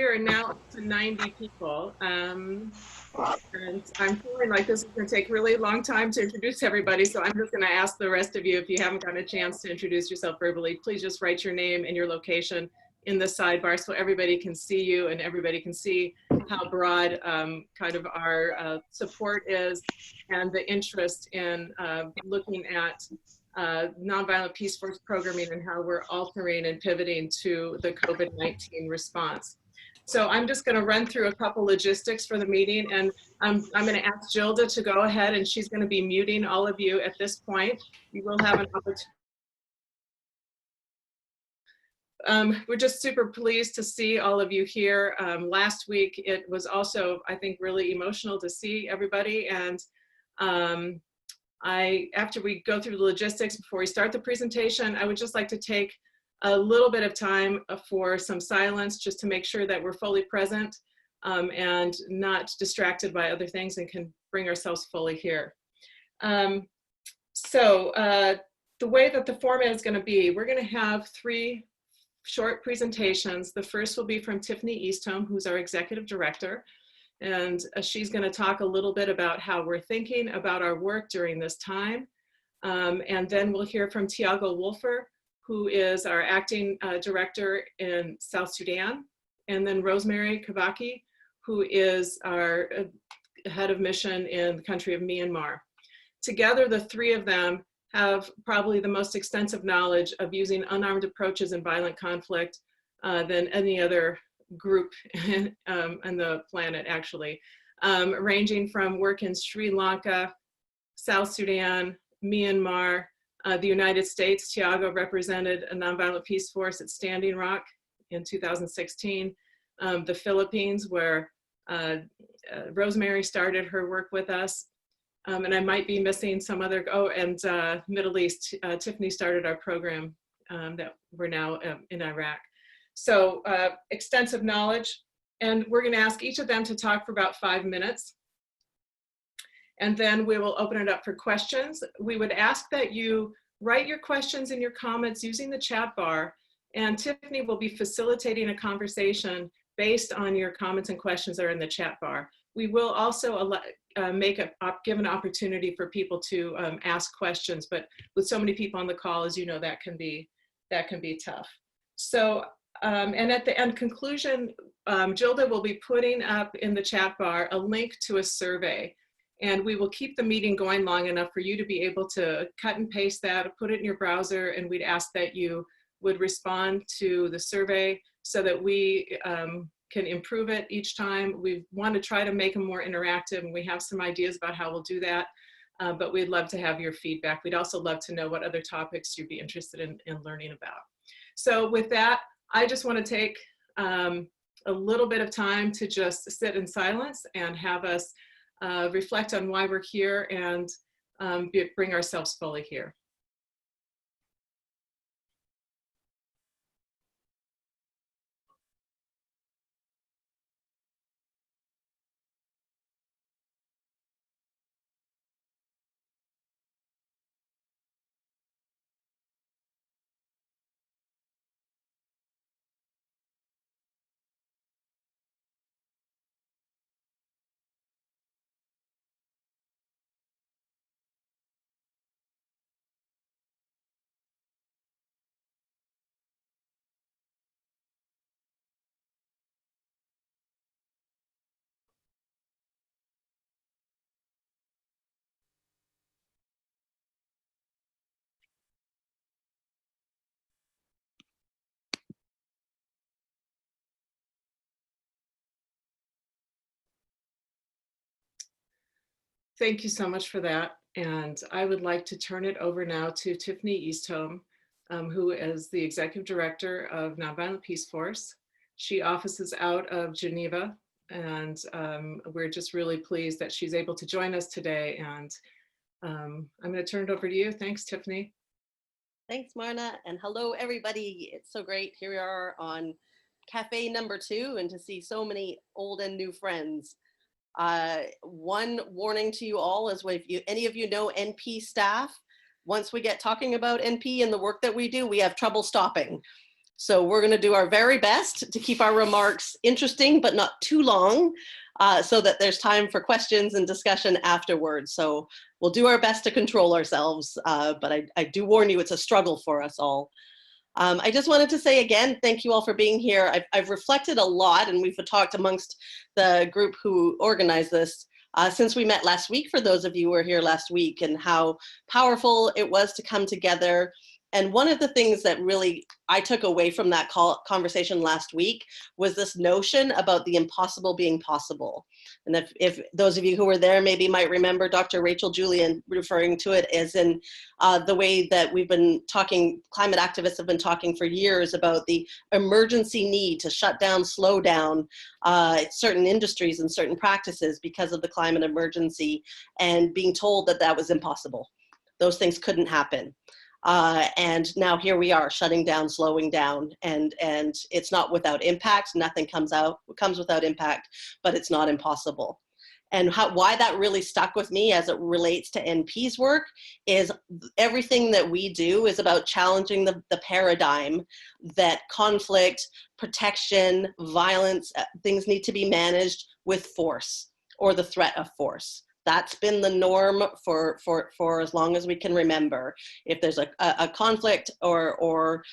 we are now up to 90 people. And I'm feeling like this is going to take a really long time to introduce everybody, so I'm just going to ask the rest of you, if you haven't gotten a chance to introduce yourself verbally, please just write your name and your location in the sidebar so everybody can see you and everybody can see how broad kind of our support is and the interest in looking at nonviolent peace force programming and how we're altering and pivoting to the COVID-19 response. So I'm just going to run through a couple logistics for the meeting, and I'm going to ask Gilda to go ahead, and she's going to be muting all of you at this point. You will have an opportunity. We're just super pleased to see all of you here. Last week, it was also, I think, really emotional to see everybody. And after we go through the logistics, before we start the presentation, I would just like to take a little bit of time for some silence, just to make sure that we're fully present and not distracted by other things and can bring ourselves fully here. The way that the format is going to be, we're going to have 3 short presentations. The first will be from Tiffany Eastom, who's our executive director. And she's going to talk a little bit about how we're thinking about our work during this time. And then we'll hear from Thiago Wolfer, who is our acting director in South Sudan. And then Rosemary Kabaki, who is our head of mission in the country of Myanmar. Together, the 3 of them have probably the most extensive knowledge of using unarmed approaches in violent conflict than any other group on the planet, actually, ranging from work in Sri Lanka, South Sudan, Myanmar, the United States. Thiago represented a nonviolent peace force at Standing Rock in 2016. The Philippines, where Rosemary started her work with us. And I might be missing some other, and Middle East. Tiffany started our program that we're now in Iraq. So extensive knowledge, and we're going to ask each of them to talk for about 5 minutes. And then we will open it up for questions. We would ask that you write your questions and your comments using the chat bar, and Tiffany will be facilitating a conversation based on your comments and questions that are in the chat bar. We will also give an opportunity for people to ask questions, but with so many people on the call, as you know, that can be tough. So, and at the end conclusion, Gilda will be putting up in the chat bar a link to a survey, and we will keep the meeting going long enough for you to be able to cut and paste that, put it in your browser, and we'd ask that you would respond to the survey so that we can improve it each time. We want to try to make them more interactive, and we have some ideas about how we'll do that, but we'd love to have your feedback. We'd also love to know what other topics you'd be interested in learning about. So with that, I just want to take a little bit of time to just sit in silence and have us reflect on why we're here and bring ourselves fully here. Thank you so much for that. And I would like to turn it over now to Tiffany Eastom, who is the Executive Director of Nonviolent Peace Force. She offices out of Geneva, and we're just really pleased that she's able to join us today. And I'm going to turn it over to you. Thanks, Tiffany. Thanks, Marna, and hello, everybody. It's so great. Here we are on Cafe number 2, and to see so many old and new friends. One warning to you all is, if any of you know NP staff, once we get talking about NP and the work that we do, we have trouble stopping. So we're going to do our very best to keep our remarks interesting, but not too long, so that there's time for questions and discussion afterwards. So we'll do our best to control ourselves, but I do warn you, it's a struggle for us all. I just wanted to say again, thank you all for being here. I've reflected a lot, and we've talked amongst the group who organized this since we met last week, for those of you who were here last week, and how powerful it was to come together. And one of the things that really I took away from that conversation last week was this notion about the impossible being possible. And if those of you who were there maybe might remember Dr. Rachel Julian referring to it as in the way that we've been talking, climate activists have been talking for years about the emergency need to shut down, slow down certain industries and certain practices because of the climate emergency, and being told that that was impossible. Those things couldn't happen. And now here we are, shutting down, slowing down, and it's not without impact. Nothing comes without impact, but it's not impossible. And why that really stuck with me as it relates to NP's work is everything that we do is about challenging the paradigm that conflict, protection, violence, things need to be managed with force or the threat of force. That's been the norm for as long as we can remember. If there's a conflict or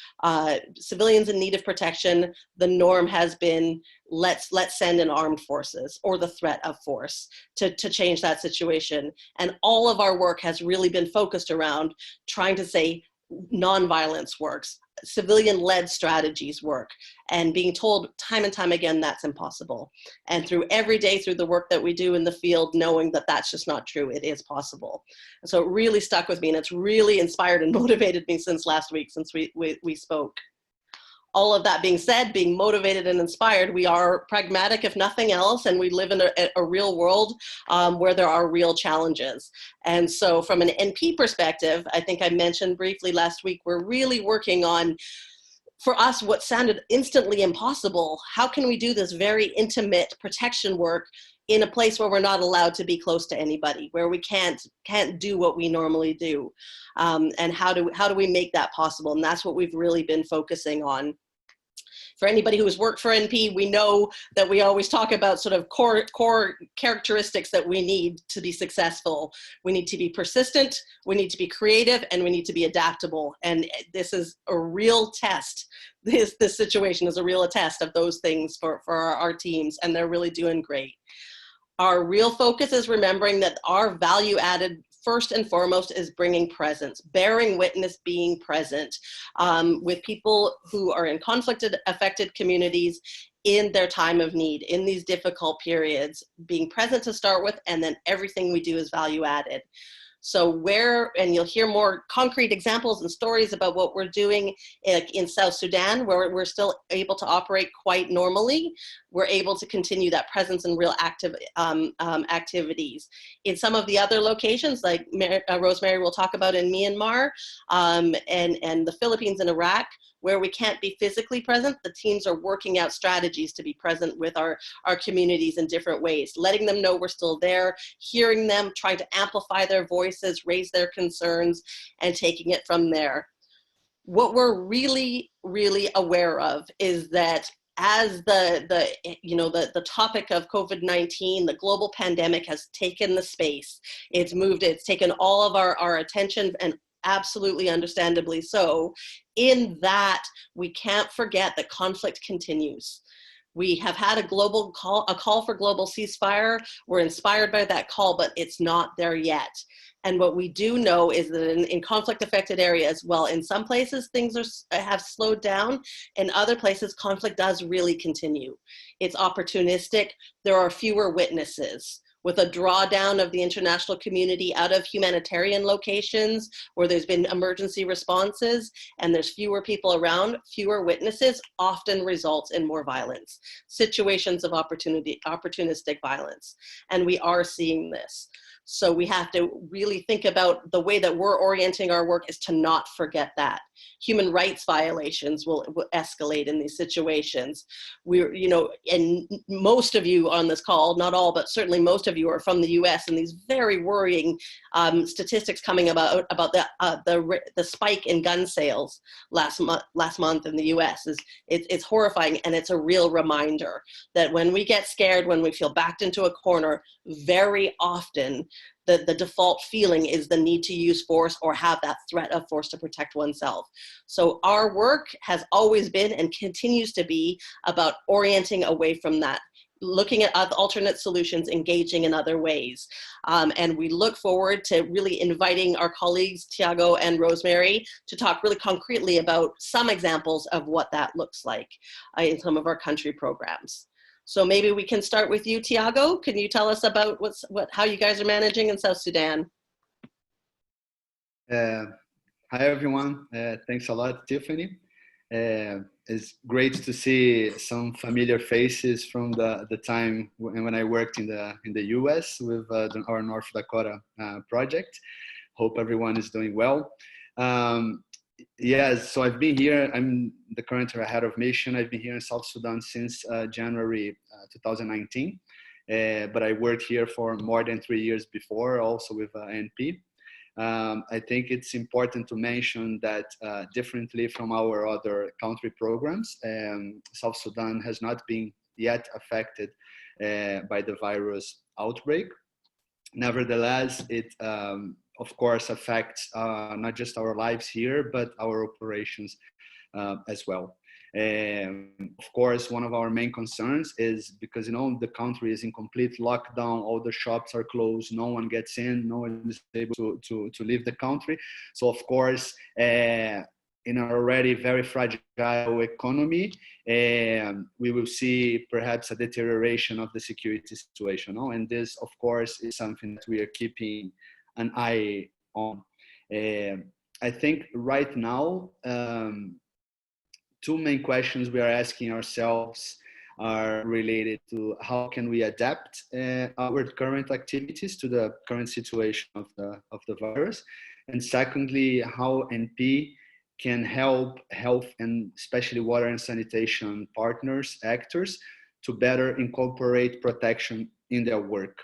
civilians in need of protection, the norm has been let's send in armed forces or the threat of force to change that situation. And all of our work has really been focused around trying to say nonviolence works, civilian-led strategies work, and being told time and time again that's impossible. And through every day, through the work that we do in the field, knowing that that's just not true, it is possible. And so it really stuck with me, and it's really inspired and motivated me since last week, since we spoke. All of that being said, being motivated and inspired, we are pragmatic if nothing else, and we live in a real world where there are real challenges. And so from an NP perspective, I think I mentioned briefly last week, we're really working on, for us, what sounded instantly impossible. How can we do this very intimate protection work in a place where we're not allowed to be close to anybody, where we can't do what we normally do? And how do we make that possible? And that's what we've really been focusing on. For anybody who has worked for NP, we know that we always talk about sort of core characteristics that we need to be successful. We need to be persistent, we need to be creative, and we need to be adaptable. And this is a real test. This situation is a real test of those things for our teams, and they're really doing great. Our real focus is remembering that our value added first and foremost is bringing presence, bearing witness, being present with people who are in conflict-affected communities in their time of need, in these difficult periods, being present to start with, and then everything we do is value added. So and you'll hear more concrete examples and stories about what we're doing in South Sudan, where we're still able to operate quite normally. We're able to continue that presence in real active activities. In some of the other locations, like Rosemary will talk about in Myanmar and the Philippines and Iraq, where we can't be physically present, the teams are working out strategies to be present with our communities in different ways, letting them know we're still there, hearing them, trying to amplify their voices, raise their concerns, and taking it from there. What we're really, really aware of is that as the topic of COVID-19, the global pandemic has taken the space, it's taken all of our attention, and absolutely understandably so. In that, we can't forget that conflict continues. We have had a call for global ceasefire. We're inspired by that call, but it's not there yet. And what we do know is that in conflict-affected areas, well, in some places things have slowed down. In other places, conflict does really continue. It's opportunistic. There are fewer witnesses. With a drawdown of the international community out of humanitarian locations where there's been emergency responses and there's fewer people around, fewer witnesses often results in more violence, situations of opportunistic violence. And we are seeing this. So we have to really think about the way that we're orienting our work is to not forget that. human rights violations will escalate in these situations. We're, you know, and most of you on this call, not all, but certainly most of you are from the US, and these very worrying statistics coming about the spike in gun sales last month in the US it's horrifying, and it's a real reminder that when we get scared, when we feel backed into a corner, very often the default feeling is the need to use force or have that threat of force to protect oneself. So our work has always been and continues to be about orienting away from that, looking at alternate solutions, engaging in other ways. And we look forward to really inviting our colleagues, Thiago and Rosemary, to talk really concretely about some examples of what that looks like in some of our country programs. So maybe we can start with you, Thiago. Can you tell us about how you guys are managing in South Sudan? Hi, everyone. Thanks a lot, Tiffany. It's great to see some familiar faces from the time when I worked in the US with our North Dakota project. Hope everyone is doing well. Yes, so I've been here. I'm the current head of mission. I've been here in South Sudan since January 2019, but I worked here for more than 3 years before, also with NP. I think it's important to mention that differently from our other country programs, South Sudan has not been yet affected by the virus outbreak. Nevertheless, it of course affects not just our lives here, but our operations as well. Of course, one of our main concerns is because, you know, the country is in complete lockdown, all the shops are closed, no one gets in, no one is able to leave the country. So of course, in an already very fragile economy, we will see perhaps a deterioration of the security situation. No? And this, of course, is something that we are keeping an eye on. I think right now, two main questions we are asking ourselves are related to how can we adapt our current activities to the current situation of the virus, and secondly, how NP can help health and especially water and sanitation partners, actors, to better incorporate protection in their work.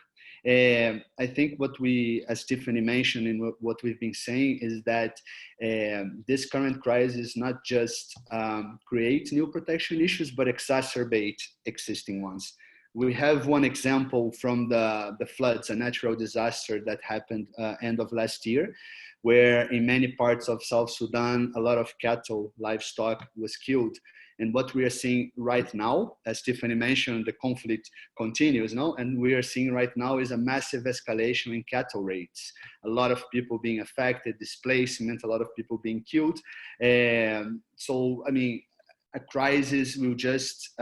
I think what we, as Tiffany mentioned, and what we've been saying is that this current crisis not just create new protection issues, but exacerbate existing ones. We have one example from the floods, a natural disaster that happened end of last year, where in many parts of South Sudan, a lot of cattle, livestock was killed. And what we are seeing right now, as Tiffany mentioned, the conflict continues, no? And we are seeing right now is a massive escalation in cattle rates. A lot of people being affected, displacement, a lot of people being killed. So, I mean, a crisis will just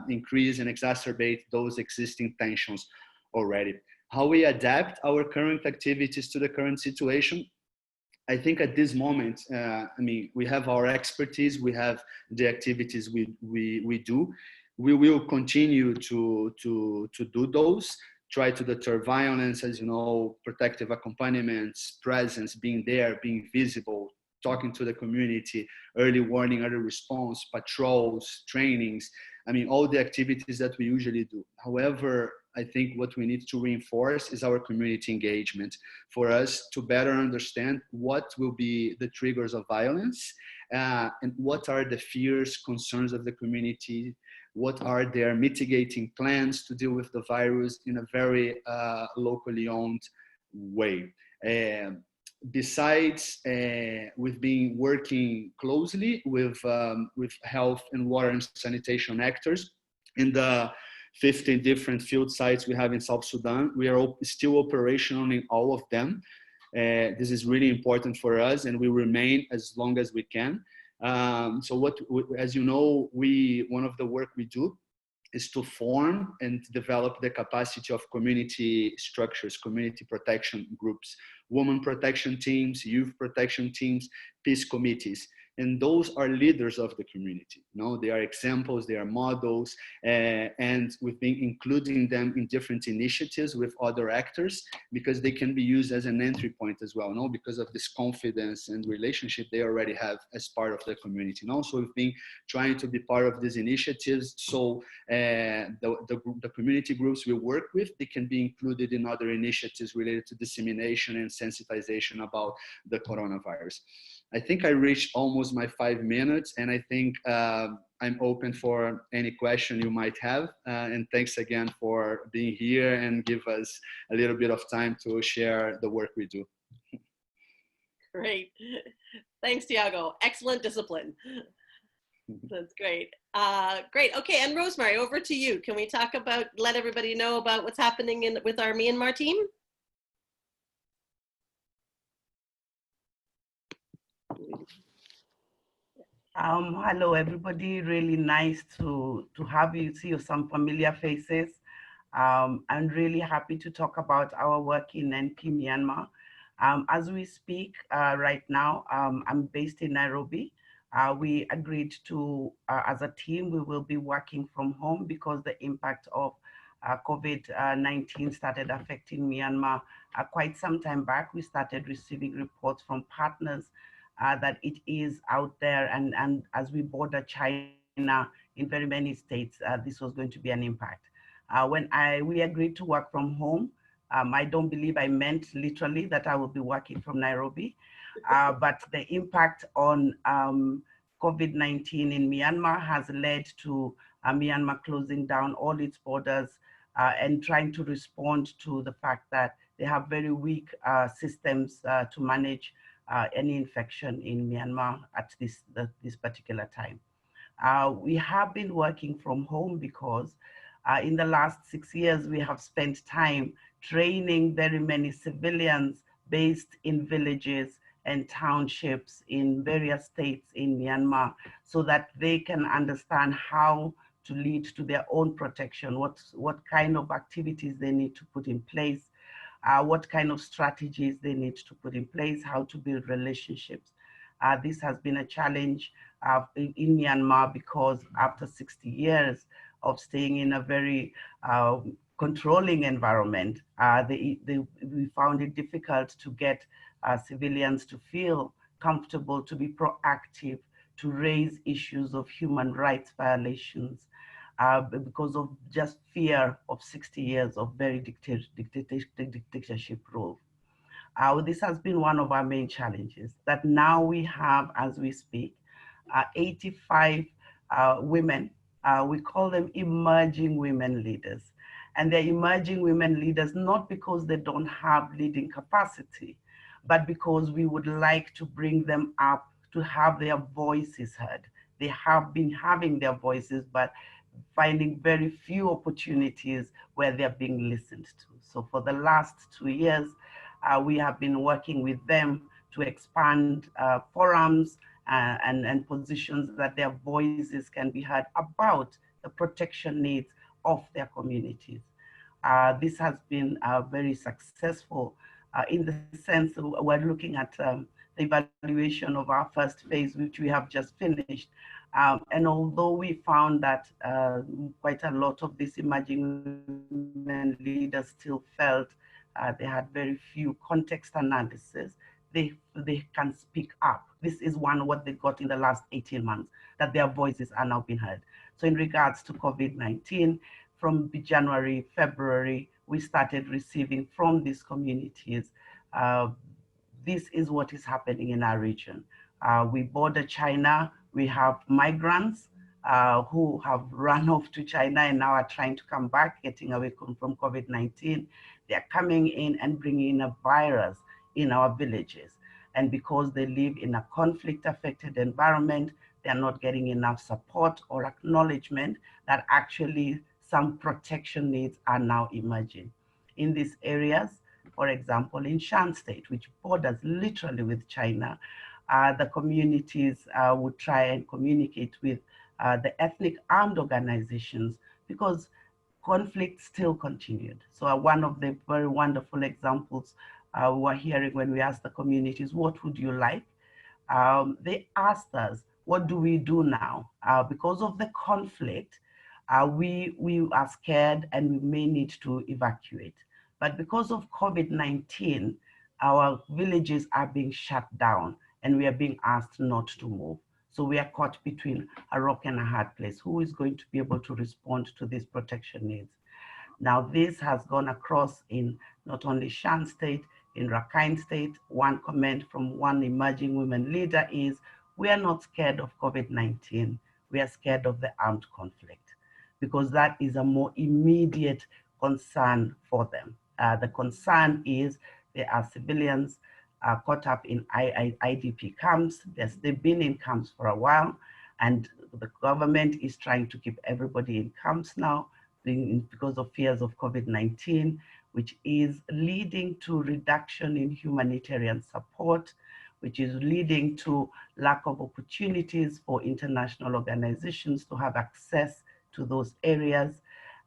increase and exacerbate those existing tensions already. How we adapt our current activities to the current situation? I think at this moment, I mean, we have our expertise, we have the activities we do. We will continue to do those, try to deter violence, as you know, protective accompaniments, presence, being there, being visible, talking to the community, early warning, early response, patrols, trainings. I mean, all the activities that we usually do. However, I think what we need to reinforce is our community engagement for us to better understand what will be the triggers of violence and what are the fears, concerns of the community, what are their mitigating plans to deal with the virus in a very locally owned way. Besides, we've been working closely with health and water and sanitation actors in the 15 different field sites we have in South Sudan. We are still operational in all of them. This is really important for us, and we remain as long as we can. So as you know, one of the work we do is to form and develop the capacity of community structures, community protection groups, women protection teams, youth protection teams, peace committees, And those are leaders of the community. They are examples, they are models, and we've been including them in different initiatives with other actors because they can be used as an entry point as well, because of this confidence and relationship they already have as part of the community. So we've been trying to be part of these initiatives, so the community groups we work with, they can be included in other initiatives related to dissemination and sensitization about the coronavirus. I think I reached almost my 5 minutes, and I think I'm open for any question you might have. And thanks again for being here and give us a little bit of time to share the work we do. Great. Thanks, Thiago. Excellent discipline. That's great. Great. Okay, and Rosemary, over to you. Can we talk about, let everybody know about what's happening with our Myanmar team? Hello, everybody. Really nice to have you, see some familiar faces. I'm really happy to talk about our work in NP Myanmar. As we speak right now, I'm based in Nairobi. We agreed to, as a team, we will be working from home because the impact of COVID-19 started affecting Myanmar quite some time back. We started receiving reports from partners that it is out there, and as we border China in very many states, this was going to be an impact. When we agreed to work from home, I don't believe I meant literally that I will be working from Nairobi, but the impact on COVID-19 in Myanmar has led to Myanmar closing down all its borders and trying to respond to the fact that they have very weak systems to manage any infection in Myanmar at this particular time. We have been working from home because in the last 6 years, we have spent time training very many civilians based in villages and townships in various states in Myanmar so that they can understand how to lead to their own protection, what kind of activities they need to put in place, what kind of strategies they need to put in place, how to build relationships. This has been a challenge in Myanmar because after 60 years of staying in a very controlling environment, we found it difficult to get civilians to feel comfortable, to be proactive, to raise issues of human rights violations, because of just fear of 60 years of very dictatorship rule. This has been one of our main challenges, that now we have, as we speak, 85 women, we call them emerging women leaders. And they're emerging women leaders not because they don't have leading capacity, but because we would like to bring them up to have their voices heard. They have been having their voices, but finding very few opportunities where they're being listened to. So for the last 2 years, we have been working with them to expand forums and positions that their voices can be heard about the protection needs of their communities. This has been very successful in the sense that we're looking at the evaluation of our first phase, which we have just finished. And although we found that quite a lot of these emerging women leaders still felt they had very few context analysis, they can speak up. This is what they got in the last 18 months, that their voices are now being heard. So in regards to COVID-19, from January, February, we started receiving from these communities. This is what is happening in our region. We border China. We have migrants who have run off to China and now are trying to come back, getting away from COVID-19. They're coming in and bringing in a virus in our villages. And because they live in a conflict-affected environment, they're not getting enough support or acknowledgement that actually some protection needs are now emerging. In these areas, for example, in Shan State, which borders literally with China, the communities would try and communicate with the ethnic armed organizations because conflict still continued. So one of the very wonderful examples we were hearing when we asked the communities, what would you like? they asked us, what do we do now? Because of the conflict, we are scared and we may need to evacuate. But because of COVID-19, our villages are being shut down and we are being asked not to move. So we are caught between a rock and a hard place. Who is going to be able to respond to these protection needs? Now, this has gone across in not only Shan State, in Rakhine State. One comment from one emerging women leader is, we are not scared of COVID-19, we are scared of the armed conflict, because that is a more immediate concern for them. The concern is there are civilians caught up in IDP camps. They've been in camps for a while, and the government is trying to keep everybody in camps now because of fears of COVID-19, which is leading to reduction in humanitarian support, which is leading to lack of opportunities for international organizations to have access to those areas.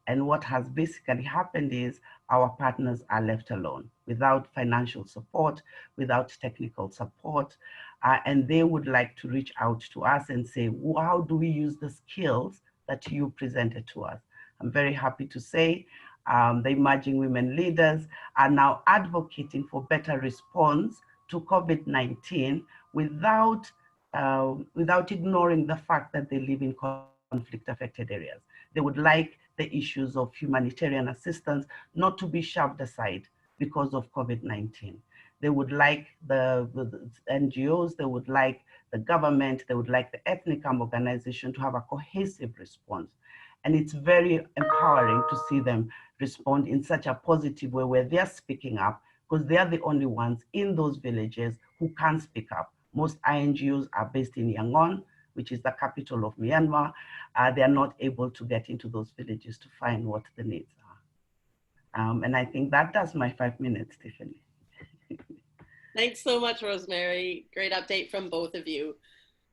And what has basically happened is our partners are left alone without financial support, without technical support, and they would like to reach out to us and say, how do we use the skills that you presented to us? I'm very happy to say the emerging women leaders are now advocating for better response to COVID-19 without ignoring the fact that they live in conflict-affected areas. They would like the issues of humanitarian assistance not to be shoved aside because of COVID-19. They would like the NGOs, they would like the government, they would like the ethnic organization to have a cohesive response. And it's very empowering to see them respond in such a positive way where they're speaking up, because they are the only ones in those villages who can speak up. Most INGOs are based in Yangon, which is the capital of Myanmar. They are not able to get into those villages to find what the needs are. And I think that does my 5 minutes, Tiffany. Thanks so much, Rosemary. Great update from both of you.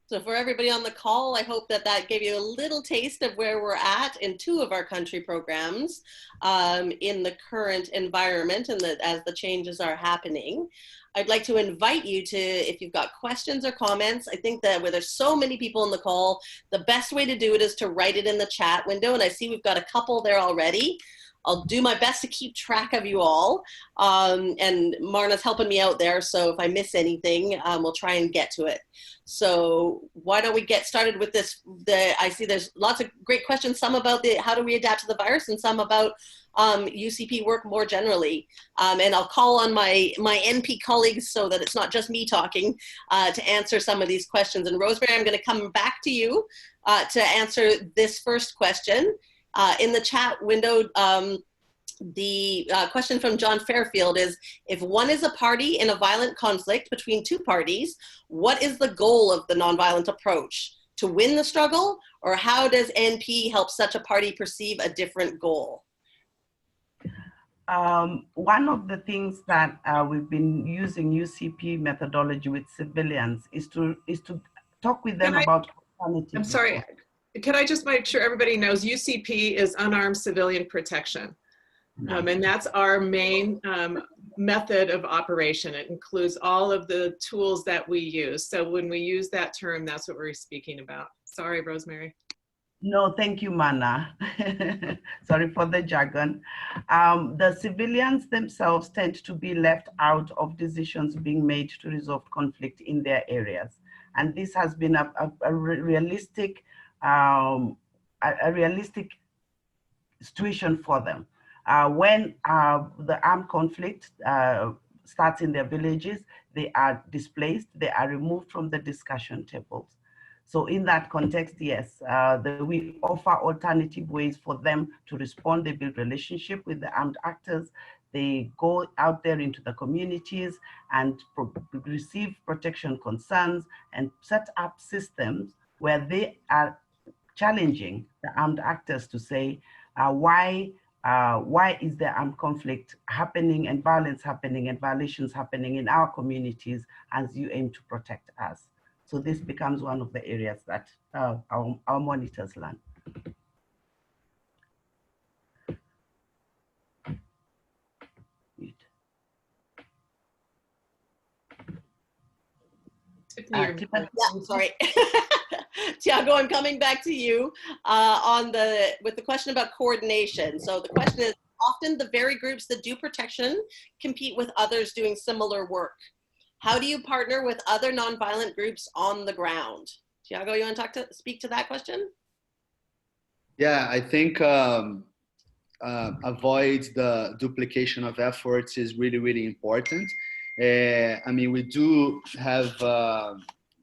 So for everybody on the call, I hope that that gave you a little taste of where we're at in 2 of our country programs in the current environment and as the changes are happening. I'd like to invite you to, if you've got questions or comments, I think that where there's so many people on the call, the best way to do it is to write it in the chat window. And I see we've got a couple there already. I'll do my best to keep track of you all. And Marna's helping me out there, so if I miss anything, we'll try and get to it. So why don't we get started with this? I see there's lots of great questions, some about how do we adapt to the virus, and some about UCP work more generally. And I'll call on my NP colleagues so that it's not just me talking to answer some of these questions. And Rosemary, I'm gonna come back to you to answer this first question. In the chat window, the question from John Fairfield is, if one is a party in a violent conflict between 2 parties, what is the goal of the nonviolent approach? To win the struggle, or how does NP help such a party perceive a different goal? One of the things that we've been using UCP methodology with civilians is to talk with them about alternatives. I'm sorry. Can I just make sure everybody knows UCP is unarmed civilian protection. And that's our main method of operation. It includes all of the tools that we use. So when we use that term, that's what we're speaking about. Sorry, Rosemary. No, thank you, Marna. Sorry for the jargon. The civilians themselves tend to be left out of decisions being made to resolve conflict in their areas. And this has been a realistic situation for them. When the armed conflict starts in their villages, they are displaced, they are removed from the discussion tables. So in that context, yes, we offer alternative ways for them to respond. They build relationship with the armed actors. They go out there into the communities and receive protection concerns and set up systems where they are challenging the armed actors to say, why is there armed conflict happening and violence happening and violations happening in our communities as you aim to protect us? So this becomes one of the areas that our monitors learn. Tiffany, Tiffany, Yeah, sorry. Thiago, I'm coming back to you with the question about coordination. So the question is, often the very groups that do protection compete with others doing similar work. How do you partner with other nonviolent groups on the ground? Thiago, you want to speak to that question? Yeah, I think avoid the duplication of efforts is really, really important. I mean, we do have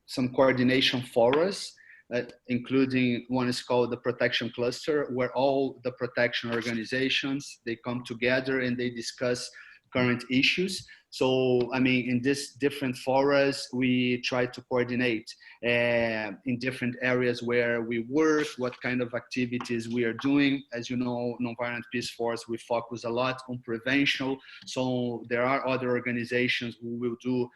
some coordination forums, including one is called the Protection Cluster, where all the protection organizations, they come together and they discuss current issues. So, I mean, in these different forums, we try to coordinate in different areas where we work, what kind of activities we are doing. As you know, Nonviolent Peace Force, we focus a lot on prevention. So there are other organizations who will do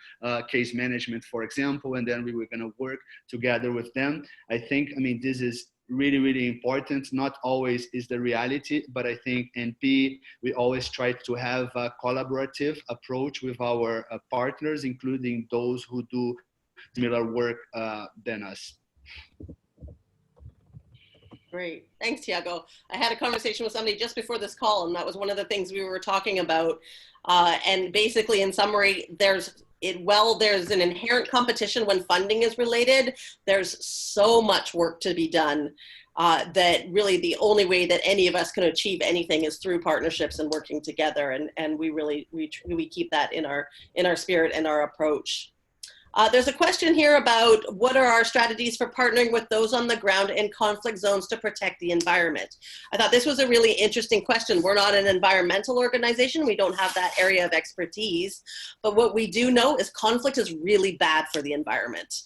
case management, for example, and then we were going to work together with them. I think, I mean, this is really, really important. Not always is the reality, but I think NP, we always try to have a collaborative approach with our partners, including those who do similar work than us. Great, thanks, Thiago. I had a conversation with somebody just before this call, and that was one of the things we were talking about. And basically, in summary, there's an inherent competition when funding is related. There's so much work to be done that really the only way that any of us can achieve anything is through partnerships and working together. And we keep that in our spirit and our approach. There's a question here about what are our strategies for partnering with those on the ground in conflict zones to protect the environment. I thought this was a really interesting question. We're not an environmental organization. We don't have that area of expertise. But what we do know is conflict is really bad for the environment.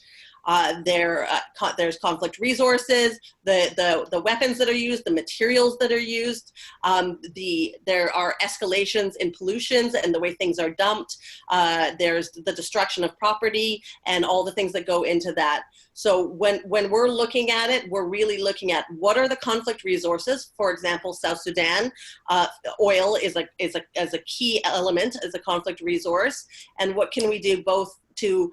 There's conflict resources, the weapons that are used, the materials that are used. There are escalations in pollutions and the way things are dumped. There's the destruction of property and all the things that go into that. So when we're looking at it, we're really looking at what are the conflict resources. For example, South Sudan, oil is a key element as a conflict resource. And what can we do both to,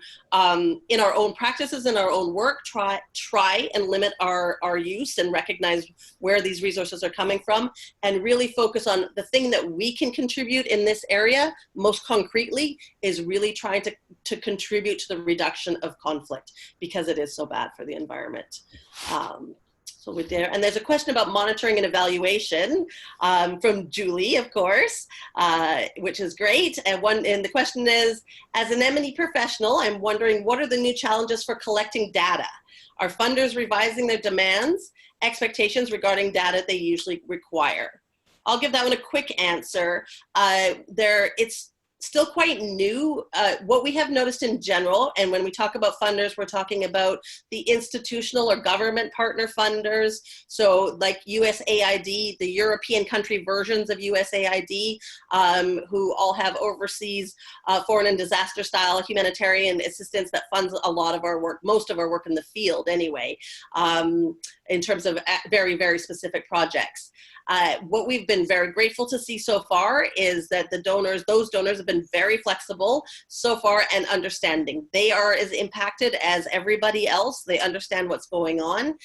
in our own practices, in our own work, try and limit our use and recognize where these resources are coming from, and really focus on the thing that we can contribute in this area most concretely is really trying to contribute to the reduction of conflict, because it is so bad for the environment. So we're there. And there's a question about monitoring and evaluation from Julie, of course, which is great. And the question is, as an M&E professional, I'm wondering, what are the new challenges for collecting data? Are funders revising their demands, expectations regarding data they usually require? I'll give that one a quick answer. It's still quite new. What we have noticed in general, and when we talk about funders, we're talking about the institutional or government partner funders. So like USAID, the European country versions of USAID, who all have overseas foreign and disaster style humanitarian assistance that funds a lot of our work, most of our work in the field anyway, in terms of very, very specific projects. What we've been very grateful to see so far is that those donors have been very flexible so far and understanding. They are as impacted as everybody else. They understand what's going on.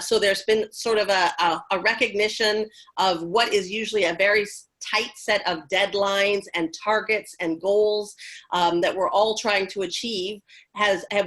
So there's been sort of a recognition of what is usually a very tight set of deadlines and targets and goals that we're all trying to achieve.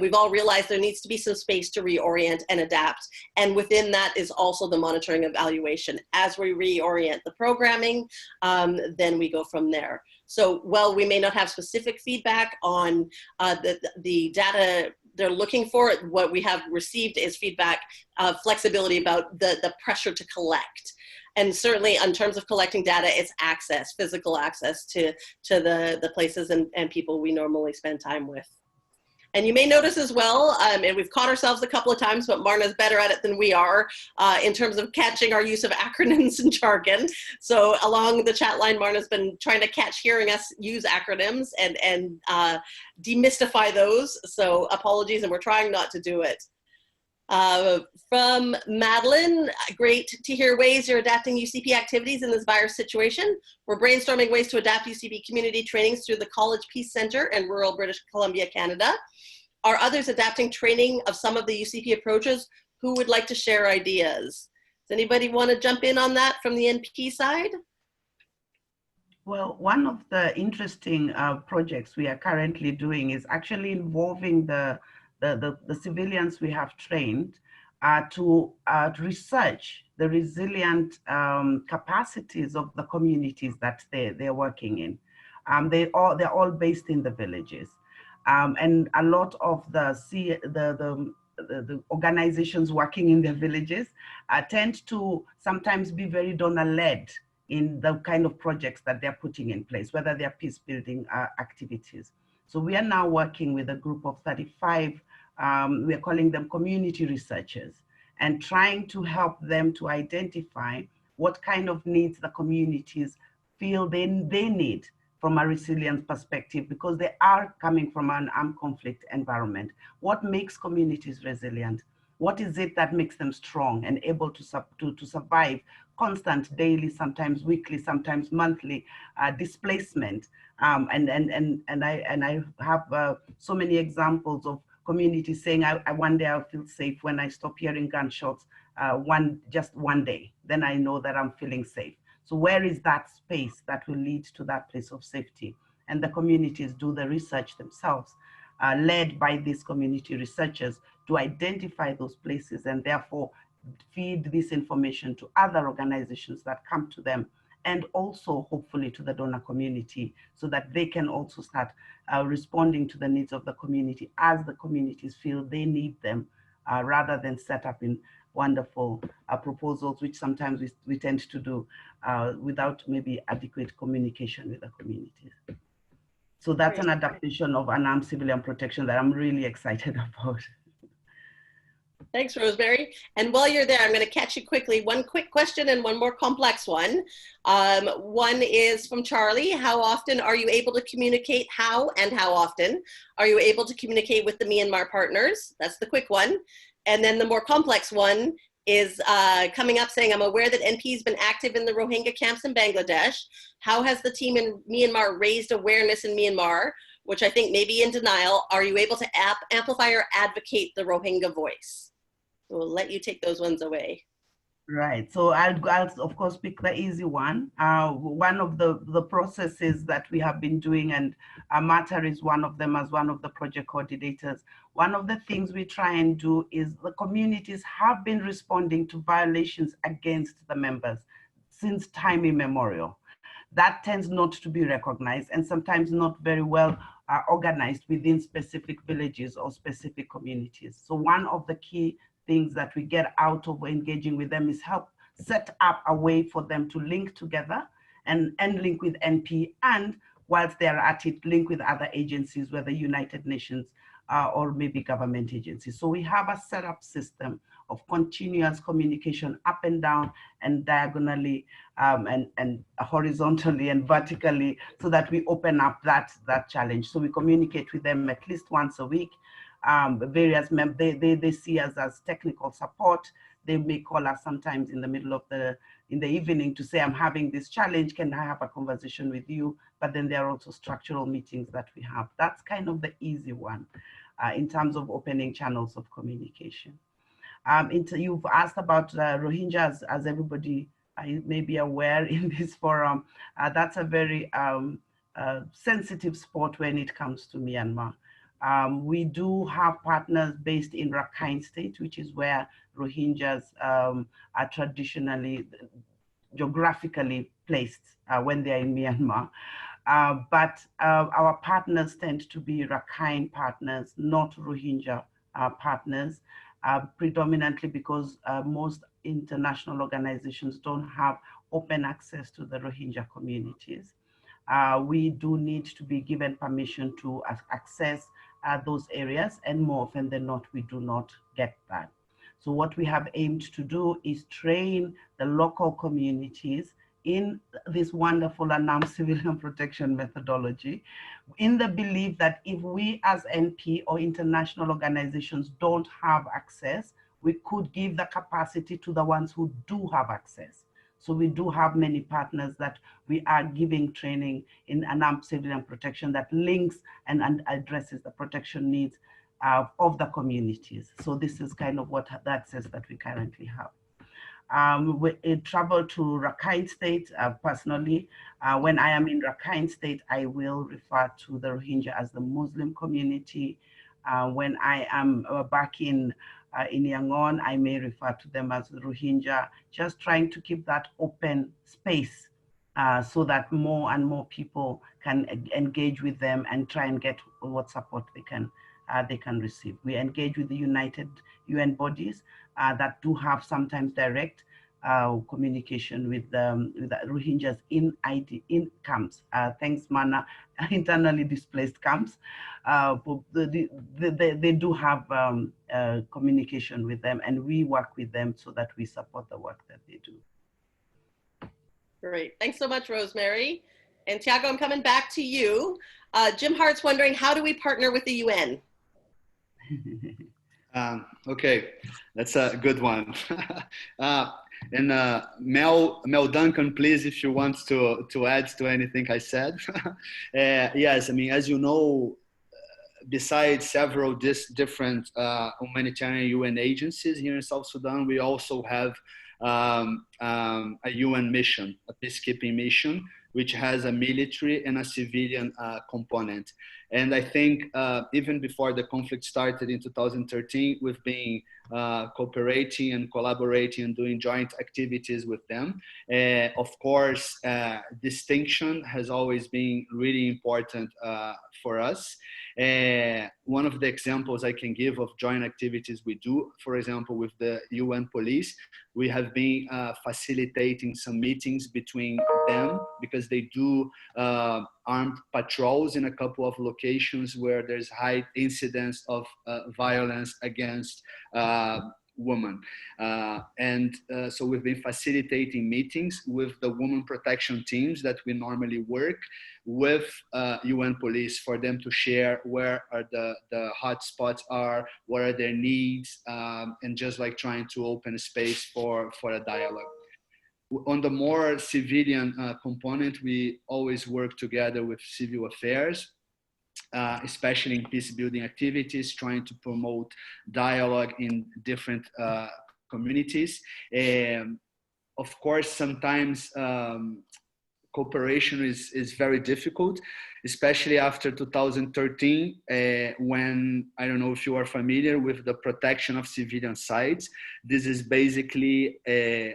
We've all realized there needs to be some space to reorient and adapt. And within that is also the monitoring evaluation. As we reorient the programming, then we go from there. So while we may not have specific feedback on the data they're looking for, what we have received is feedback of flexibility about the pressure to collect. And certainly in terms of collecting data, it's access, physical access to the places and people we normally spend time with. And you may notice as well, and we've caught ourselves a couple of times, but Marna's better at it than we are in terms of catching our use of acronyms and jargon. So along the chat line, Marna's been trying to catch hearing us use acronyms and demystify those. So apologies, and we're trying not to do it. From Madelyn, great to hear ways you're adapting UCP activities in this virus situation. We're brainstorming ways to adapt UCP community trainings through the College Peace Center in rural British Columbia, Canada. Are others adapting training of some of the UCP approaches? Who would like to share ideas? Does anybody want to jump in on that from the NP side? Well, one of the interesting projects we are currently doing is actually involving the civilians we have trained to research the resilient capacities of the communities that they're working in. They're all based in the villages. And a lot of the organizations working in the villages tend to sometimes be very donor-led in the kind of projects that they're putting in place, whether they're peace building activities. So we are now working with a group of 35, we're calling them community researchers, and trying to help them to identify what kind of needs the communities feel they need from a resilience perspective, because they are coming from an armed conflict environment. What makes communities resilient? What is it that makes them strong and able to survive constant daily, sometimes weekly, sometimes monthly displacement? And I have so many examples of communities saying, one day I'll feel safe when I stop hearing gunshots, just one day, then I know that I'm feeling safe. So where is that space that will lead to that place of safety? And the communities do the research themselves, led by these community researchers, to identify those places and therefore feed this information to other organizations that come to them, and also hopefully to the donor community, so that they can also start responding to the needs of the community as the communities feel they need them, rather than set up in wonderful proposals, which sometimes we tend to do without maybe adequate communication with the communities. So that's an adaptation of unarmed civilian protection that I'm really excited about. Thanks, Rosemary. And while you're there, I'm going to catch you quickly. One quick question and one more complex one. One is from Charlie. How often are you able to communicate? How often are you able to communicate with the Myanmar partners? That's the quick one. And then the more complex one is coming up saying, I'm aware that NP has been active in the Rohingya camps in Bangladesh. How has the team in Myanmar raised awareness in Myanmar, which I think may be in denial? Are you able to amplify or advocate the Rohingya voice? So we'll let you take those ones away. Right. So I'll of course pick the easy one. One of the processes that we have been doing, and Marta is one of them as one of the project coordinators. One of the things we try and do is the communities have been responding to violations against the members since time immemorial. That tends not to be recognized, and sometimes not very well organized within specific villages or specific communities. So one of the key things that we get out of engaging with them is help set up a way for them to link together and link with NP, and whilst they're at it, link with other agencies, whether United Nations or maybe government agencies. So we have a set up system of continuous communication up and down and diagonally and horizontally and vertically, so that we open up that challenge. So we communicate with them at least once a week. Various they see us as technical support. They may call us sometimes in the middle of in the evening to say, I'm having this challenge, can I have a conversation with you? But then there are also structural meetings that we have. That's kind of the easy one in terms of opening channels of communication. You've asked about Rohingyas, as everybody may be aware in this forum. That's a very sensitive spot when it comes to Myanmar. We do have partners based in Rakhine State, which is where Rohingyas are traditionally, geographically placed when they're in Myanmar. But our partners tend to be Rakhine partners, not Rohingya partners, predominantly because most international organizations don't have open access to the Rohingya communities. We do need to be given permission to access those areas, and more often than not, we do not get that. So what we have aimed to do is train the local communities in this wonderful unarmed civilian protection methodology, in the belief that if we as NP or international organizations don't have access, we could give the capacity to the ones who do have access. So we do have many partners that we are giving training in unarmed civilian protection that links and addresses the protection needs of the communities. So this is kind of what the access that we currently have. We travel to Rakhine State personally. When I am in Rakhine State, I will refer to the Rohingya as the Muslim community. When I am back in Yangon, I may refer to them as the Rohingya, just trying to keep that open space so that more and more people can engage with them and try and get what support they can receive. We engage with the United UN bodies that do have sometimes direct communication with the Rohingyas in camps. Thanks, Marna, internally displaced camps. But they do have communication with them, and we work with them so that we support the work that they do. Great, thanks so much, Rosemary. And Thiago, I'm coming back to you. Jim Hart's wondering, how do we partner with the UN? Okay, that's a good one. And Mel Duncan, please, if you want to add to anything I said. Yes, I mean, as you know, besides several different humanitarian UN agencies here in South Sudan, we also have a UN mission, a peacekeeping mission, which has a military and a civilian component. And I think even before the conflict started in 2013, we've been cooperating and collaborating and doing joint activities with them. Of course, distinction has always been really important for us. One of the examples I can give of joint activities we do, for example, with the UN police, we have been facilitating some meetings between them because they do armed patrols in a couple of locations where there's high incidence of violence against women. So we've been facilitating meetings with the women protection teams that we normally work with UN police for them to share where are the hot spots are, what are their needs, and just like trying to open a space for a dialogue. On the more civilian component, we always work together with civil affairs, especially in peace building activities, trying to promote dialogue in different communities. Of course, sometimes cooperation is very difficult, especially after 2013, when, I don't know if you are familiar with the protection of civilian sites. This is basically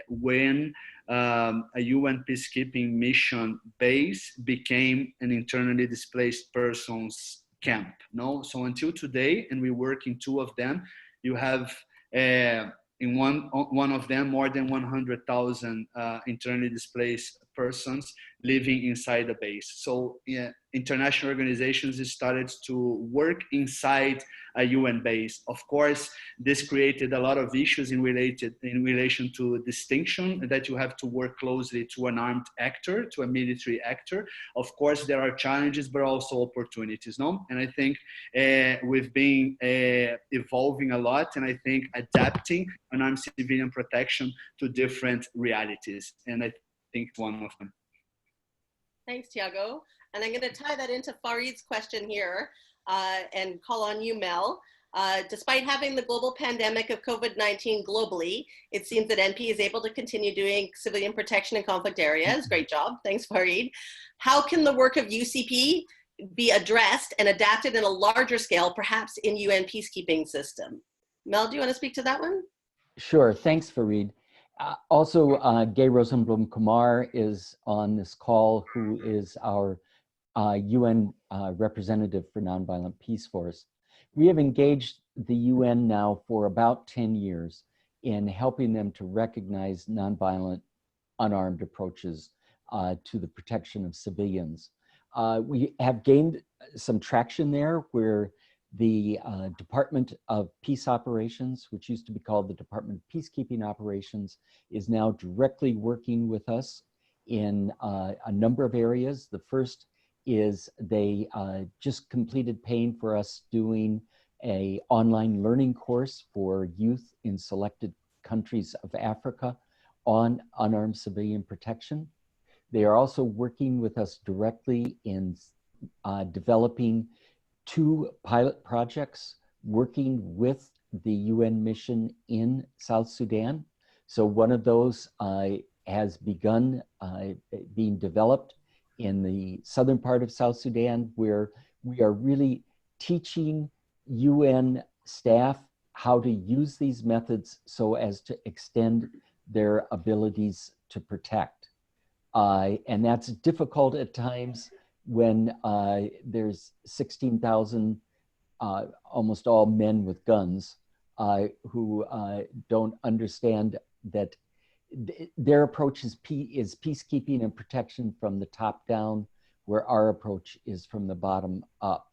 when a UN peacekeeping mission base became an internally displaced persons camp. No, so until today, and we work in two of them, you have in one of them more than 100,000 internally displaced persons living inside the base. So yeah, international organizations started to work inside a UN base. Of course, this created a lot of issues in relation to distinction, that you have to work closely to an armed actor, to a military actor. Of course, there are challenges, but also opportunities, no? And I think we've been evolving a lot, and I think adapting an armed civilian protection to different realities. And I think one of them. Thanks, Thiago. And I'm going to tie that into Farid's question here and call on you, Mel. Despite having the global pandemic of COVID-19 globally, it seems that NP is able to continue doing civilian protection in conflict areas. Great job. Thanks, Farid. How can the work of UCP be addressed and adapted in a larger scale, perhaps in UN peacekeeping system? Mel, do you want to speak to that one? Sure. Thanks, Farid. Also, Gay Rosenblum Kumar is on this call, who is our UN representative for Nonviolent Peace Force. We have engaged the UN now for about 10 years in helping them to recognize nonviolent, unarmed approaches to the protection of civilians. We have gained some traction there, where the Department of Peace Operations, which used to be called the Department of Peacekeeping Operations, is now directly working with us in a number of areas. The first is they just completed paying for us doing an online learning course for youth in selected countries of Africa on unarmed civilian protection. They are also working with us directly in developing 2 pilot projects working with the UN mission in South Sudan. So one of those has begun being developed in the southern part of South Sudan, where we are really teaching UN staff how to use these methods so as to extend their abilities to protect. And that's difficult at times when there's 16,000, almost all men with guns, who don't understand that their approach is peacekeeping and protection from the top down, where our approach is from the bottom up.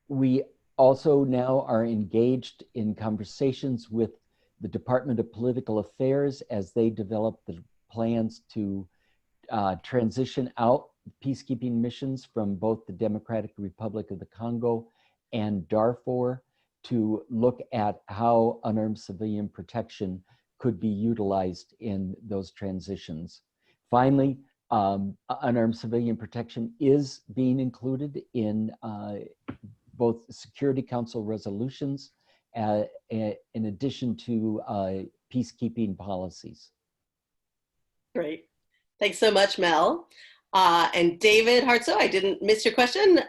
We also now are engaged in conversations with the Department of Political Affairs as they develop the plans to transition out peacekeeping missions from both the Democratic Republic of the Congo and Darfur, to look at how unarmed civilian protection could be utilized in those transitions. Finally, unarmed civilian protection is being included in both Security Council resolutions in addition to peacekeeping policies. Great. Thanks so much, Mel. And David Hartso, I didn't miss your question.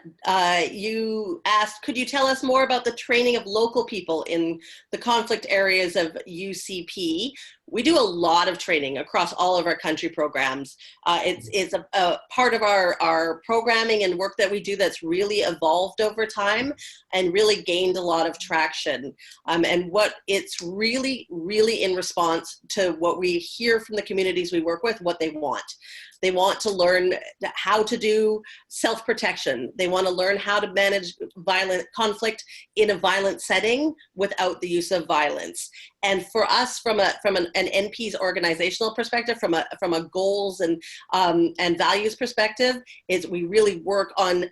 You asked, could you tell us more about the training of local people in the conflict areas of UCP? We do a lot of training across all of our country programs. It's a part of our programming and work that we do that's really evolved over time and really gained a lot of traction. And what it's really, really in response to what we hear from the communities we work with, what they want. They want to learn how to do self-protection. They want to learn how to manage violent conflict in a violent setting without the use of violence. And for us, from an NP's organizational perspective, from a goals and values perspective, is we really work on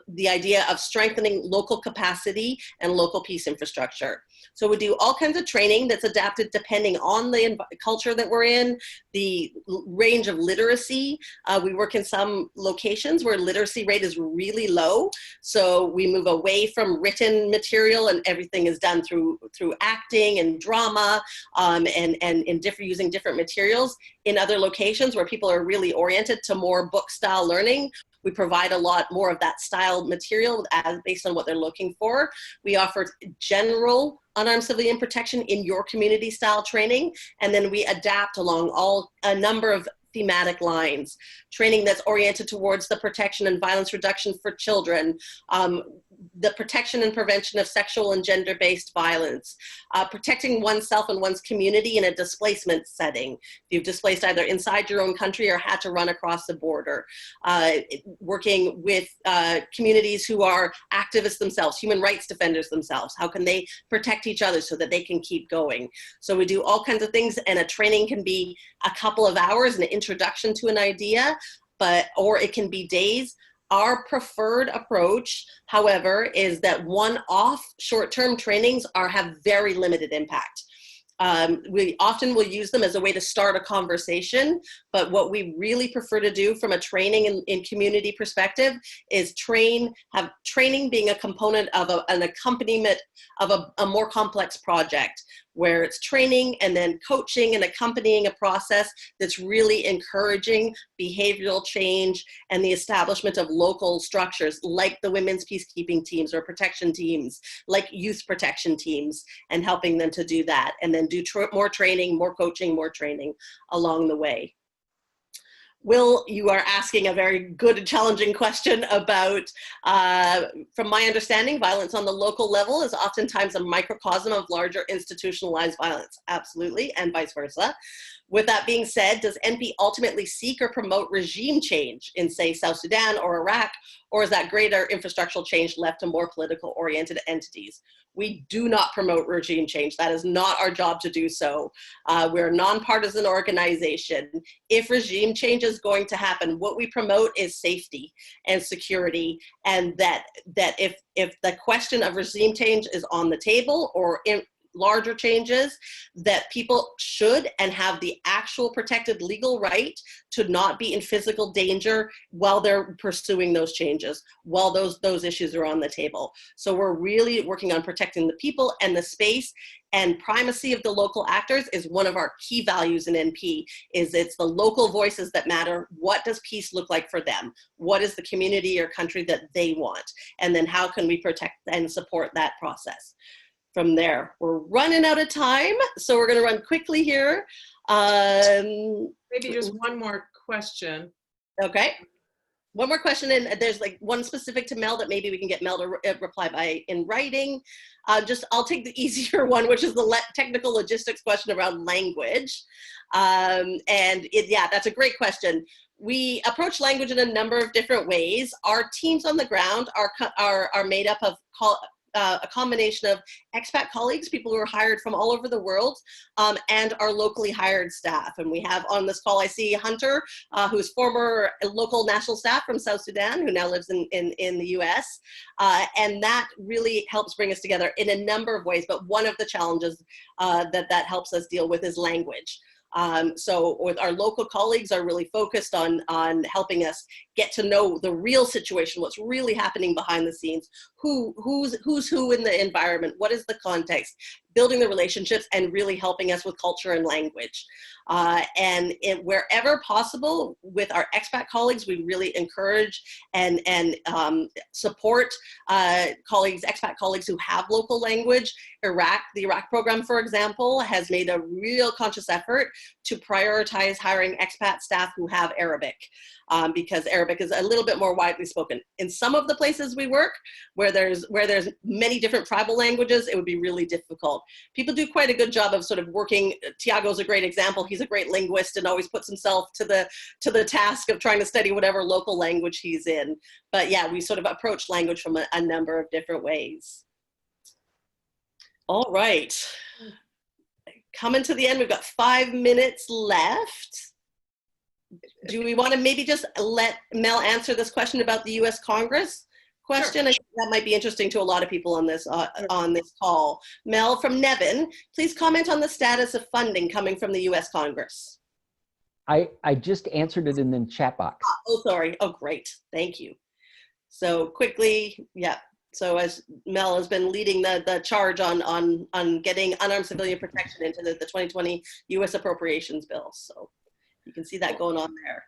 the idea of strengthening local capacity and local peace infrastructure. So we do all kinds of training that's adapted depending on the culture that we're in, the range of literacy. We work in some locations where literacy rate is really low. So we move away from written material and everything is done through acting and drama and using different materials. In other locations where people are really oriented to more book style learning, we provide a lot more of that style material based on what they're looking for. We offer general unarmed civilian protection in your community style training, and then we adapt along a number of thematic lines. Training that's oriented towards the protection and violence reduction for children, the protection and prevention of sexual and gender-based violence, protecting oneself and one's community in a displacement setting. If you've displaced either inside your own country or had to run across the border, working with communities who are activists themselves, human rights defenders themselves. How can they protect each other so that they can keep going? So we do all kinds of things, and a training can be a couple of hours, an introduction to an idea, or it can be days. Our preferred approach, however, is that one-off short-term trainings have very limited impact. We often will use them as a way to start a conversation, but what we really prefer to do from a training in community perspective is have training being a component of an accompaniment of a more complex project, where it's training and then coaching and accompanying a process that's really encouraging behavioral change and the establishment of local structures like the women's peacekeeping teams or protection teams, like youth protection teams, and helping them to do that, and then do more training, more coaching, more training along the way. Will, you are asking a very good and challenging question about, from my understanding, violence on the local level is oftentimes a microcosm of larger institutionalized violence. Absolutely, and vice versa. With that being said, does NP ultimately seek or promote regime change in, say, South Sudan or Iraq, or is that greater infrastructural change left to more political-oriented entities? We do not promote regime change. That is not our job to do so. We're a nonpartisan organization. If regime change is going to happen, what we promote is safety and security, and that if the question of regime change is on the table or larger changes, that people should and have the actual protected legal right to not be in physical danger while they're pursuing those changes, while those issues are on the table. So we're really working on protecting the people and the space, and primacy of the local actors is one of our key values in NP, is it's the local voices that matter. What does peace look like for them? What is the community or country that they want? And then how can we protect and support that process? From there, we're running out of time, so we're gonna run quickly here. Maybe just one more question. Okay. One more question, and there's like one specific to Mel that maybe we can get Mel to reply by in writing. I'll take the easier one, which is the technical logistics question around language. Yeah, that's a great question. We approach language in a number of different ways. Our teams on the ground are made up of a combination of expat colleagues, people who are hired from all over the world, and our locally hired staff. And we have on this call, I see Hunter, who's former local national staff from South Sudan, who now lives in the US. And that really helps bring us together in a number of ways. But one of the challenges that helps us deal with is language. So with our local colleagues are really focused on helping us get to know the real situation, what's really happening behind the scenes, who's who in the environment, what is the context, building the relationships, and really helping us with culture and language. And wherever possible with our expat colleagues, we really encourage and support expat colleagues who have local language. The Iraq program, for example, has made a real conscious effort to prioritize hiring expat staff who have Arabic, because Arabic is a little bit more widely spoken. In some of the places we work, where there's many different tribal languages, it would be really difficult. People do quite a good job of sort of working. Tiago's a great example. He's a great linguist and always puts himself to the task of trying to study whatever local language he's in. But yeah, we sort of approach language from a number of different ways. All right, coming to the end, we've got 5 minutes left. Do we want to maybe just let Mel answer this question about the US Congress question? Sure. I think that might be interesting to a lot of people on this call. Mel from Nevin, please comment on the status of funding coming from the US Congress. I just answered it in the chat box. Oh, sorry. Oh, great. Thank you. So quickly, yeah. So as Mel has been leading the charge on getting unarmed civilian protection into the 2020 US appropriations bill. So you can see that going on there.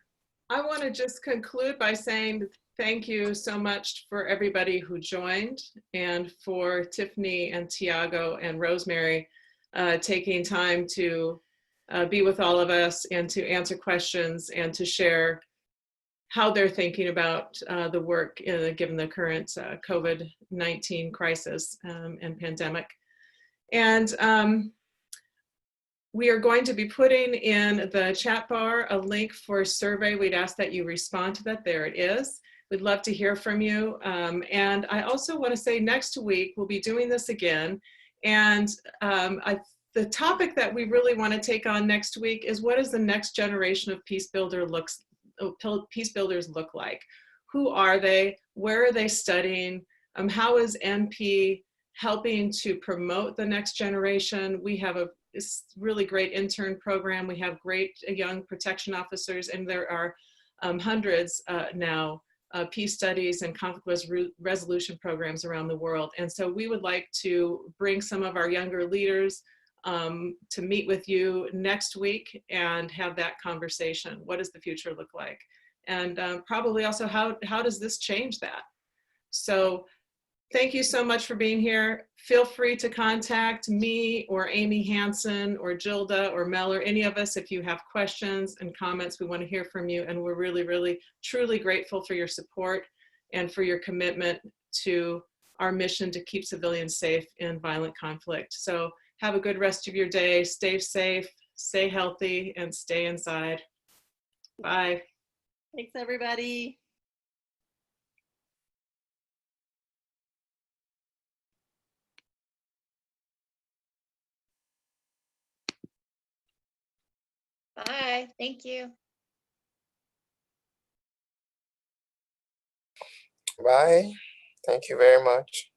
I want to just conclude by saying thank you so much for everybody who joined, and for Tiffany and Thiago and Rosemary taking time to be with all of us and to answer questions and to share how they're thinking about the work given the current COVID-19 crisis and pandemic. And we are going to be putting in the chat bar a link for a survey. We'd ask that you respond to that. There it is. We'd love to hear from you. And I also want to say next week, we'll be doing this again. And the topic that we really want to take on next week is, what is the next generation of peace builders look like? Who are they? Where are they studying? How is NP helping to promote the next generation? We have a really great intern program. We have great young protection officers, and there are hundreds now peace studies and conflict resolution programs around the world. And so we would like to bring some of our younger leaders to meet with you next week and have that conversation. What does the future look like? And probably also how does this change that? So thank you so much for being here. Feel free to contact me or Amy Hansen or Gilda or Mel or any of us if you have questions and comments. We want to hear from you, and we're really, really, truly grateful for your support and for your commitment to our mission to keep civilians safe in violent conflict. So have a good rest of your day. Stay safe, stay healthy, and stay inside. Bye. Thanks, everybody. Bye. Thank you. Bye. Thank you very much.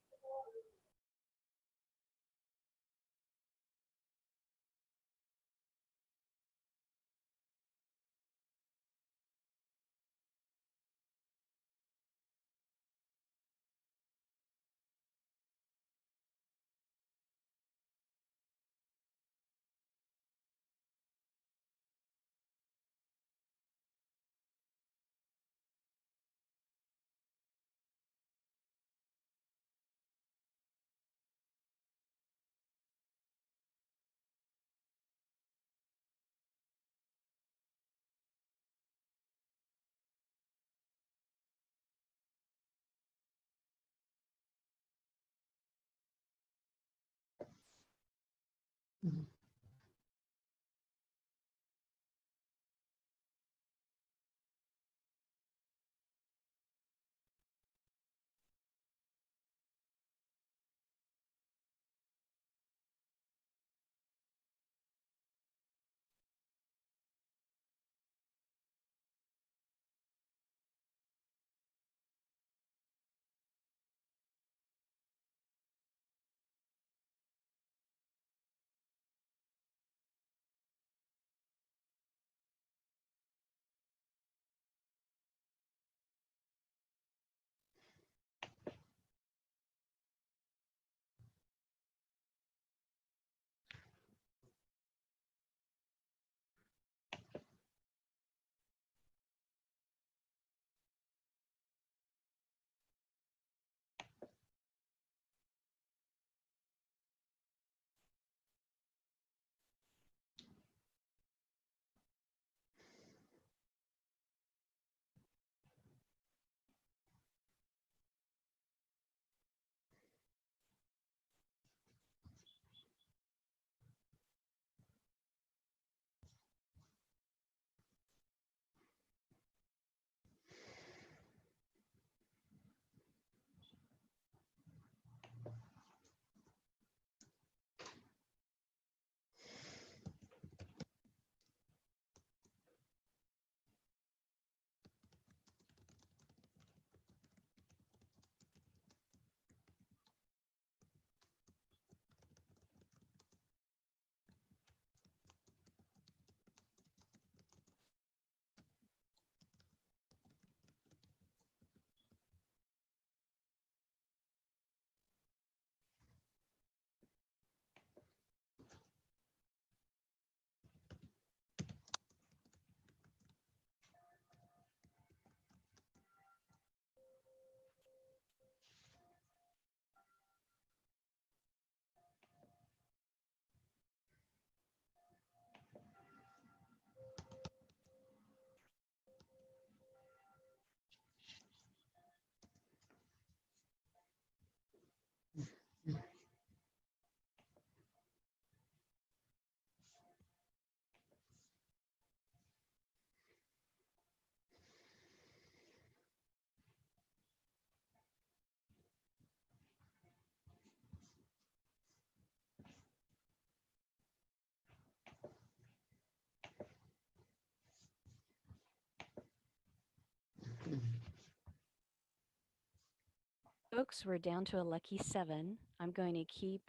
Folks, we're down to a lucky 7. I'm going to keep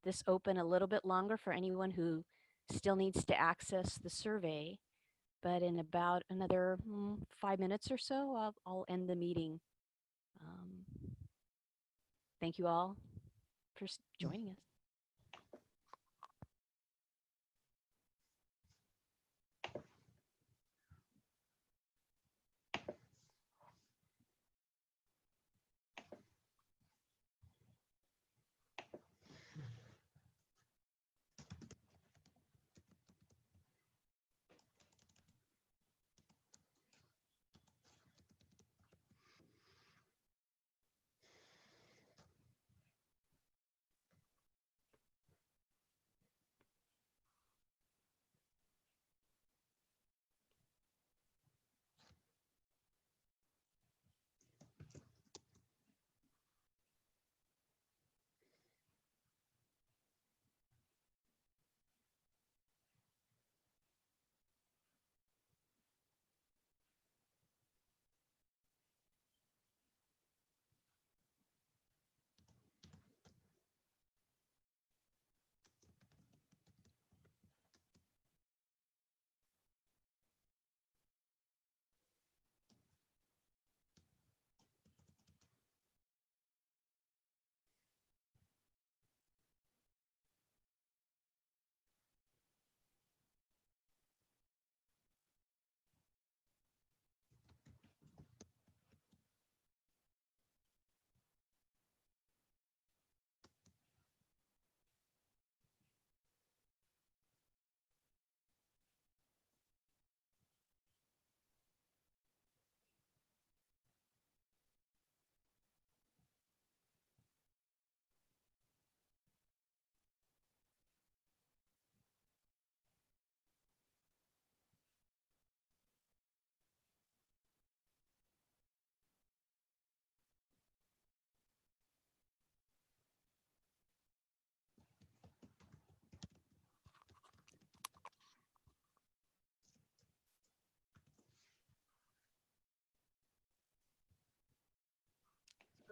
this open a little bit longer for anyone who still needs to access the survey. But in about another 5 minutes or so, I'll end the meeting. Thank you all for joining us.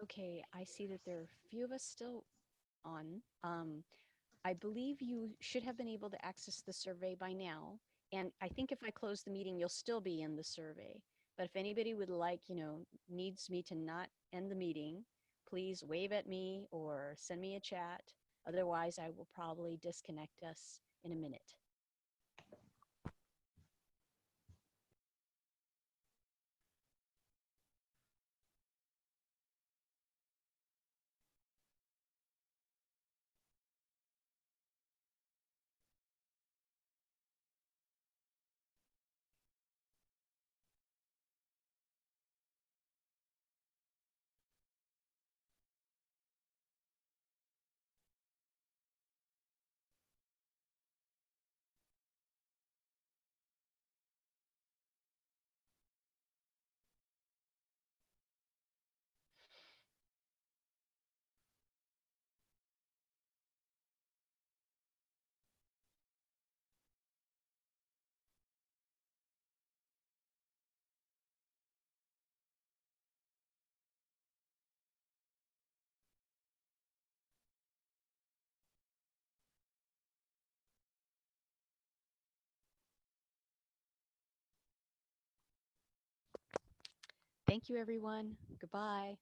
Okay, I see that there are a few of us still on. I believe you should have been able to access the survey by now. And I think if I close the meeting, you'll still be in the survey. But if anybody would like, needs me to not end the meeting, please wave at me or send me a chat. Otherwise, I will probably disconnect us in a minute. Thank you, everyone. Goodbye.